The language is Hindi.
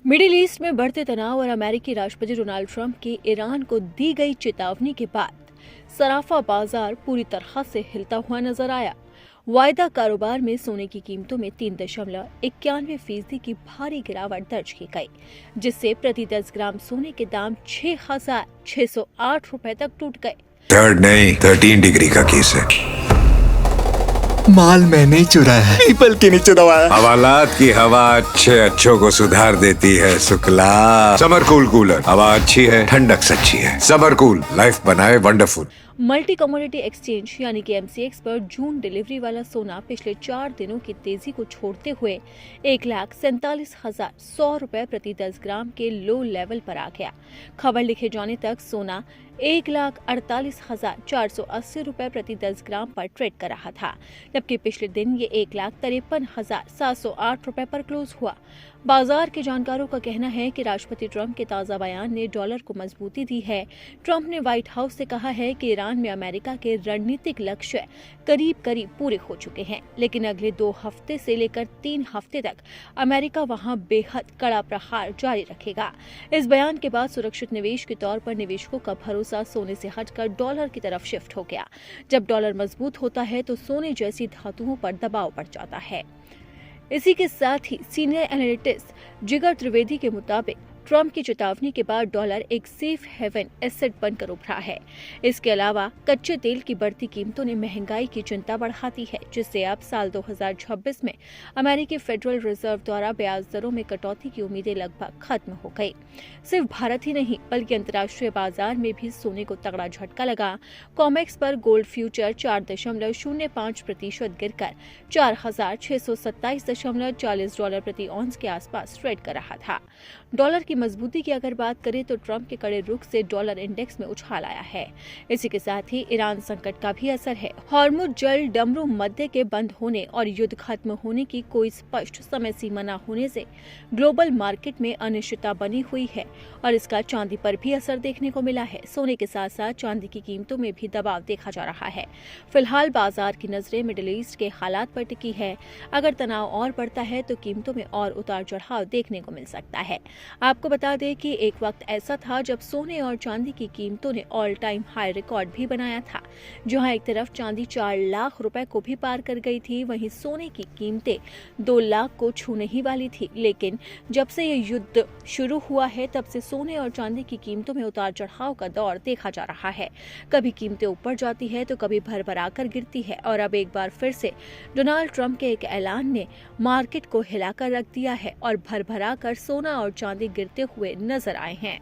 मिडिल ईस्ट में बढ़ते तनाव और अमेरिकी राष्ट्रपति डोनाल्ड ट्रंप की ईरान को दी गई चेतावनी के बाद सराफा बाजार पूरी तरह से हिलता हुआ नजर आया। वायदा कारोबार में सोने की कीमतों में 3.91% की भारी गिरावट दर्ज की गई, जिससे प्रति 10 ग्राम सोने के दाम 6,608 रुपए तक टूट गए। 3rd नहीं 13 डिग्री का केस है। माल मैंने चुराया है, पीपल के नीचे दबाया। हवालात की हवा अच्छों को सुधार देती है। शुक्ला समर कूल कूलर, हवा अच्छी है, ठंडक सच्ची है। समर कूल, लाइफ बनाए वंडरफुल। मल्टी कमोडिटी एक्सचेंज यानी कि MCX पर जून डिलीवरी वाला सोना पिछले 4 दिनों की तेजी को छोड़ते हुए 1,47,100 रुपए प्रति 10 ग्राम के लो लेवल पर आ गया। खबर लिखे जाने तक सोना 1,48,480 रुपए प्रति 10 ग्राम पर ट्रेड कर रहा था, जबकि पिछले दिन ये 1,53,708 रुपए पर क्लोज हुआ। बाजार के जानकारों का कहना है कि राष्ट्रपति ट्रंप के ताजा बयान ने डॉलर को मजबूती दी है। ट्रंप ने व्हाइट हाउस से कहा है कि ईरान में अमेरिका के रणनीतिक लक्ष्य करीब करीब पूरे हो चुके हैं, लेकिन अगले 2 हफ्ते से लेकर 3 हफ्ते तक अमेरिका वहां बेहद कड़ा प्रहार जारी रखेगा। इस बयान के बाद सुरक्षित निवेश के तौर पर निवेशकों का भरोसा सोने से हटकर डॉलर की तरफ शिफ्ट हो गया। जब डॉलर मजबूत होता है तो सोने जैसी धातुओं पर दबाव बढ़ जाता है। इसी के साथ ही सीनियर एनालिटिस्ट जिगर त्रिवेदी के मुताबिक ट्रंप की चेतावनी के बाद डॉलर एक सेफ हेवन एसेट बनकर उभरा है। इसके अलावा कच्चे तेल की बढ़ती कीमतों ने महंगाई की चिंता बढ़ाती है, जिससे अब साल 2026 में अमेरिकी फेडरल रिजर्व द्वारा ब्याज दरों में कटौती की उम्मीदें लगभग खत्म हो गई। सिर्फ भारत ही नहीं बल्कि अंतर्राष्ट्रीय बाजार में भी सोने को तगड़ा झटका लगा। कॉमेक्स पर गोल्ड फ्यूचर 4.05% गिरकर $4,627.40 प्रति ऑन्स के आसपास ट्रेड कर रहा था। डॉलर की मजबूती की अगर बात करें तो ट्रंप के कड़े रुख से डॉलर इंडेक्स में उछाल आया है। इसी के साथ ही ईरान संकट का भी असर है। हॉर्मुज जल डमरू मध्य के बंद होने और युद्ध खत्म होने की कोई स्पष्ट समय सीमा न होने से ग्लोबल मार्केट में अनिश्चितता बनी हुई है और इसका चांदी पर भी असर देखने को मिला है। सोने के साथ साथ चांदी की कीमतों में भी दबाव देखा जा रहा है। फिलहाल बाजार की नजरें मिडिल ईस्ट के हालात पर टिकी है। अगर तनाव और बढ़ता है तो कीमतों में और उतार चढ़ाव देखने को मिल सकता है। आपको बता दें कि एक वक्त ऐसा था जब सोने और चांदी की कीमतों ने ऑल टाइम हाई रिकॉर्ड भी बनाया था, जहां एक तरफ चांदी 4 लाख रुपए को भी पार कर गई थी, वहीं सोने की कीमतें 2 लाख को छूने ही वाली थी। लेकिन जब से ये युद्ध शुरू हुआ है तब से सोने और चांदी की कीमतों में उतार चढ़ाव का दौर देखा जा रहा है। कभी कीमतें ऊपर जाती है तो कभी भरभरा कर गिरती है और अब एक बार फिर से डोनाल्ड ट्रंप के एक ऐलान ने मार्केट को हिलाकर रख दिया है और भरभरा कर सोना और चांदी गिरते हुए नजर आए हैं।